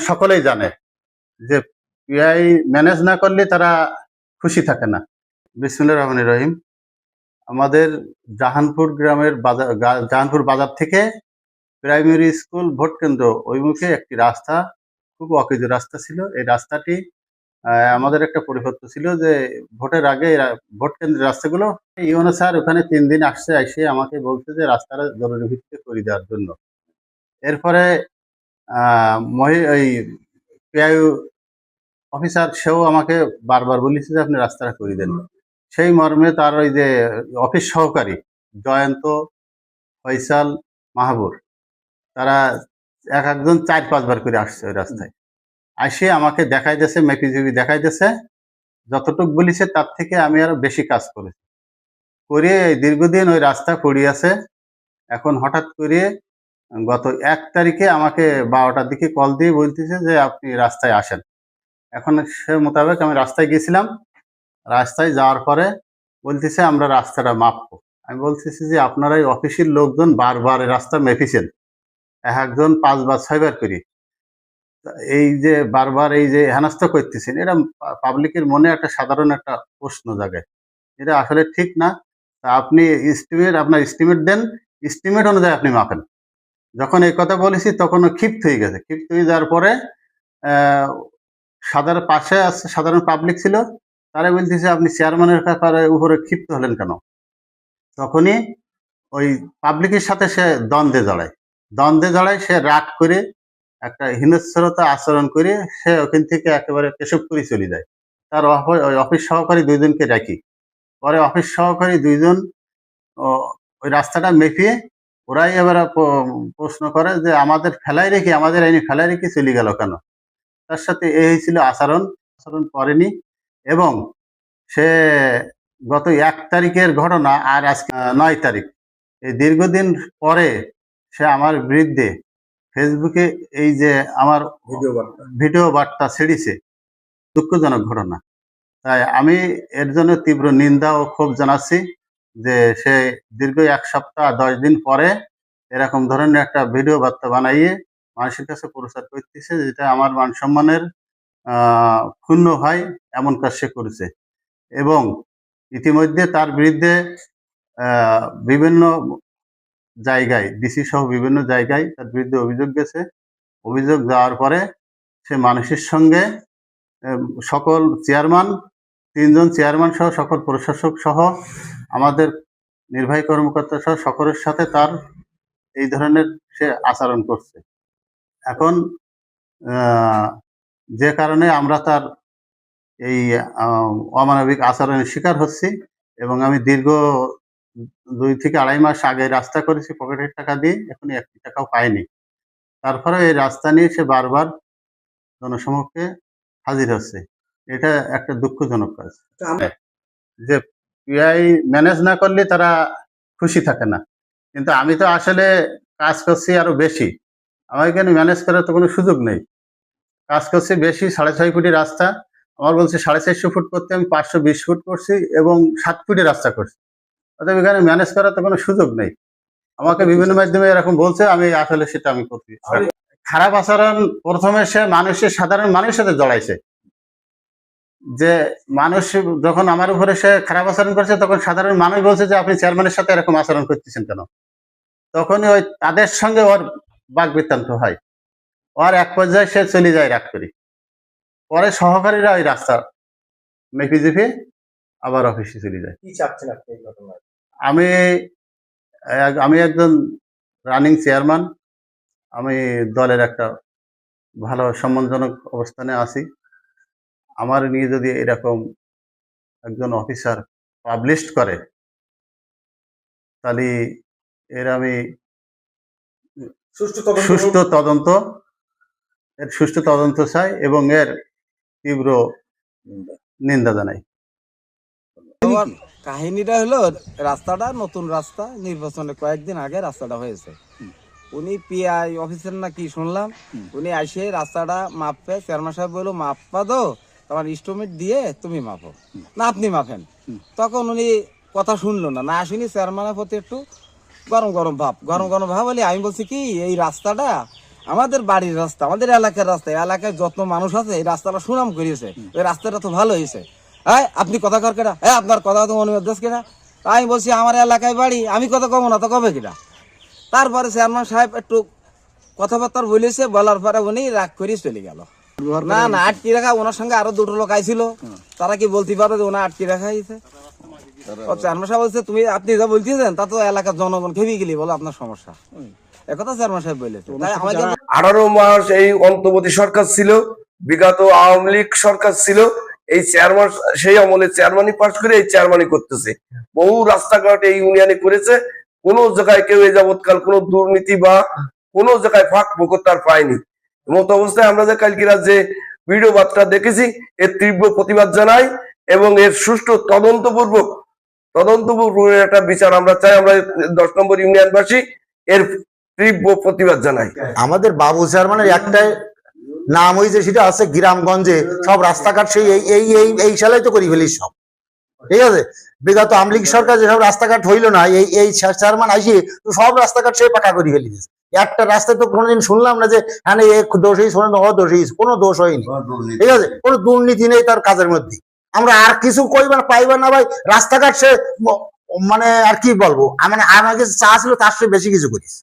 সকলেই জানে যে পিআই ম্যানেজ না করলে তারা খুশি থাকে না। বিসমিল্লাহির রহমানির রহিম। আমাদের জাহানপুর গ্রামের জাহানপুর বাজার থেকে প্রাইমারি স্কুল ভোট কেন্দ্র অভিমুখে একটি রাস্তা, খুব অকেজো রাস্তা ছিল। এই রাস্তাটি আমাদের একটা পরিপত্র ছিল যে ভোটের আগে ভোট কেন্দ্রের রাস্তাগুলো ইউনো স্যার ওখানে 3 দিন এসে আমাকে বলছে যে রাস্তাটা জরুরি ভিত্তিতে করে দেওয়ার জন্য। এরপরে ওই পিআই অফিসার সেও আমাকে বারবার বলেছে যে আপনি রাস্তাটা করে দেন। সেই মর্মে তার ওই যে অফিস সহকারী জয়ন্ত, ফয়সাল, মাহবুর, তারা একজন 4-5 বার করে আসছে ওই রাস্তায়। আসে আমাকে দেখাইতেছে, মেপিজিবি দেখাইতেছে, যতটুক বলেছে তার থেকে আমি আরো বেশি কাজ করেছি। করে দীর্ঘদিন ওই রাস্তা পড়ে আছে। এখন হঠাৎ করে গত 1 তারিখে আমাকে 12টার দিকে কল দিয়ে বলতেছে যে আপনি রাস্তায় আসেন। এখন সে মোতাবেক আমি রাস্তায় গেছিলাম। রাস্তায় যাওয়ার পরে বলতেছে আমরা রাস্তাটা মাপবো। আমি বলতেছি যে আপনারা এই অফিসের লোকজন বারবার রাস্তা মেপেছেন, একজন 5 বার 6 বার করে, এই যে বারবার এই যে হেনস্থা করতেছেন, এটা পাবলিকের মনে একটা সাধারণ একটা প্রশ্ন জাগে। এটা আসলে ঠিক না। তা আপনি আপনার এস্টিমেট দেন, এস্টিমেট অনুযায়ী আপনি মাপেন। যখন এই কথা বলেছি তখন ও ক্ষিপ্ত হয়ে গেছে। ক্ষিপ্ত হয়ে যাওয়ার পরে পাশে আছে সাধারণ পাবলিক ছিল, তারা বলতেছে আপনি চেয়ারম্যানের উপরে ক্ষিপ্ত হলেন কেন? তখনই ওই পাবলিকের সাথে সে দ্বন্দ্বে জড়ায় সে রাগ করে একটা হিংস্রতা আচরণ করে সে ওখান থেকে একেবারে কেশবপুরি চলে যায়। তার ওই অফিস সহকারী 2 জনকে ডাকি। পরে অফিস সহকারী 2 জন ওই রাস্তাটা মেপিয়ে ওরাই এবার প্রশ্ন করে যে আমাদের আইনি ফেলাই রেখে চলে গেল কেন? তার সাথে এই হয়েছিল আচরণ করেনি। এবং সে গত 1 তারিখের ঘটনা আর আজকে 9 তারিখ, এই দীর্ঘদিন পরে সে আমার বিরুদ্ধে ফেসবুকে এই যে আমার ভিডিও বার্তা ছেড়েছে। দুঃখজনক ঘটনা। তাই আমি এর জন্য তীব্র নিন্দা ও ক্ষোভ জানাচ্ছি যে সে দীর্ঘ 1 সপ্তাহ 10 দিন পরে এরকম ধরনের একটা ভিডিও বার্তা বানাইয়ে মানুষের কাছে প্রচার করতেছে, যেটা আমার মান সম্মানের ক্ষুণ্ণ হয় এমন কাজ সে করেছে। এবং ইতিমধ্যে তার বিরুদ্ধে বিভিন্ন জায়গায়, ডিসি সহ বিভিন্ন জায়গায় তার বিরুদ্ধে অভিযোগ গেছে। অভিযোগ যাওয়ার পরে সে মানুষের সঙ্গে সকল চেয়ারম্যান, 3 জন চেয়ারম্যান সহ সকল প্রশাসক সহ আমাদের নির্বাহী কর্মকর্তা সহ সকলের সাথে তার এই ধরনের সে আচরণ করছে। এখন যে কারণে আমরা তার এই অমানবিক আচরণের শিকার হচ্ছি। এবং আমি দীর্ঘ 2 থেকে 2.5 মাস আগে রাস্তা করেছি পকেটের টাকা দিয়ে, এখনো 1 টাকাও পাইনি। তারপরে এই রাস্তা নিয়ে সে বারবার জনসমক্ষে হাজির হচ্ছে। এটা একটা দুঃখজনক কাজ। যে পিআই ম্যানেজ না করলে তারা খুশি থাকে না, কিন্তু আমি তো আসলে কাজ করছি আরো বেশি। আমার এখানে ম্যানেজ করার তো কোনো সুযোগ নেই। কাজ করছি বেশি, 6.5 ফুটি রাস্তা। আমার বলছে 450 ফুট করতে, আমি 520 ফুট করছি এবং 7 ফুটের রাস্তা করছি। অতএব এখানে ম্যানেজ করার তো কোনো সুযোগ নেই। আমাকে বিভিন্ন মাধ্যমে এরকম বলছে, আমি আসলে সেটা আমি করছি। খারাপ আচরণ প্রথমে সে সাধারণ মানুষের সাথে জড়াইছে। যে মানুষ যখন আমার উপরে সে খারাপ আচরণ করছে, তখন সাধারণ মানুষ বলছে যে আপনি চেয়ারম্যানের সাথে এরকম আচরণ করতেছেন কেন? তখনই ওই তাদের সঙ্গে ওর বাকবিতণ্ড হয়। ওর এক পর্যায়ে সে চলে যায় রাগ করে। পরে সহকারীরা ওই রাস্তা মেপে জেপে আবার অফিসে চলে যায়। কি চাচ্ছেন আপনি এই ঘটনায়? আমি একজন রানিং চেয়ারম্যান। আমি দলের একটা ভালো সম্মানজনক অবস্থানে আছি। আমার নিয়ে যদি এরকম একজন অফিসার পাবলিশ করে, তাহলে এর আমি সুষ্ঠু তদন্ত চাই এবং এর তীব্র নিন্দা জানাই। কাহিনীটা হলো, রাস্তাটা নতুন রাস্তা, নির্বাচনের কয়েকদিন আগে রাস্তাটা হয়েছে। উনি পিআই অফিসার না কি শুনলাম, উনি আসে রাস্তাটা মাপবে। চেয়ারম্যান সাহেব বললো মাপা দো, তোমার ইনস্ট্রুমেন্ট দিয়ে তুমি মাপো না, আপনি মাপেন। তখন উনি কথা শুনলো না শুনি চেয়ারম্যানের প্রতি একটু গরম গরম ভাব বলে আমি বলছি কি এই রাস্তাটা আমাদের বাড়ির রাস্তা, আমাদের এলাকার রাস্তা, এলাকায় যত মানুষ আছে এই রাস্তাটা সুনাম করিয়েছে, ওই রাস্তাটা তো ভালো হয়েছে। হ্যাঁ, আপনি কথা কর কেনা, হ্যাঁ আপনার কথা তো অনুমোদ দেশ কেনা। আমি বলছি আমার এলাকায় বাড়ি, আমি কথা কব না তো কবে কিনা। তারপরে চেয়ারম্যান সাহেব একটু কথাবার্তা বলেছে, বলার পরে উনি রাগ করে চলে গেল। না না, আটকে রাখা, ওনার সঙ্গে আরো দুটো লোক আইছিল, তারা কি বলতে পারবে যে ওনা আটকে রাখা হয়েছে? চেয়ারম্যান সাহেব বলছে তুমি আপনি যা বলতেছেন তা তো এলাকার জনগণ খেপে গেলি, বলো আপনার সমস্যা। একথা চেয়ারম্যান সাহেব বলেছে। তাই আমাকে 18 মাস এই অন্তর্বর্তী সরকার ছিল, বিগত আওয়ামী লীগ সরকার ছিল, এই চেয়ারম্যান সেই আমলে চেয়ারম্যানই পাশ করে এই চেয়ারম্যানই করতেছে। বহু রাস্তাঘাট এই ইউনিয়নে করেছে, কোন জায়গায় কেউ এই যাবৎকাল কোন দুর্নীতি বা কোন জায়গায় ফাঁক ফোকর তার পায়নি। এমত অবস্থায় আমরা যে কালকে যে ভিডিও বার্তা দেখেছি, এর তীব্র প্রতিবাদ জানাই এবং এর সুষ্ঠু তদন্তপূর্বক একটা বিচার আমরা চাই। আমরা 10 নম্বর ইউনিয়নবাসী এর তীব্র প্রতিবাদ জানাই। আমাদের বাবু চেয়ারম্যানের একটাই নাম হয়েছে, সেটা আছে গ্রামগঞ্জে সব রাস্তাঘাট সেই এই এই এই সালেই তো করি ফেলিস সব, ঠিক আছে। বিগত আওয়ামী লীগ সরকার যেসব রাস্তাঘাট হইলো না, এই এই চেয়ারম্যান আসি তো সব রাস্তাঘাট সে পাকা করে ফেলি দিয়েছে। একটা রাস্তায় তো কোনোদিন শুনলাম না যে হ্যাঁ এ দোষ হয়েছে, দোষ হয়েছে, কোনো দোষ হয়নি, ঠিক আছে। কোনো দুর্নীতি নেই তার কাজের মধ্যে। আমরা আর কিছু কইবা পাইবা না ভাই, রাস্তাঘাট সে মানে আর কি বলবো, মানে আমাকে চা ছিল তার চেয়ে বেশি কিছু করিস।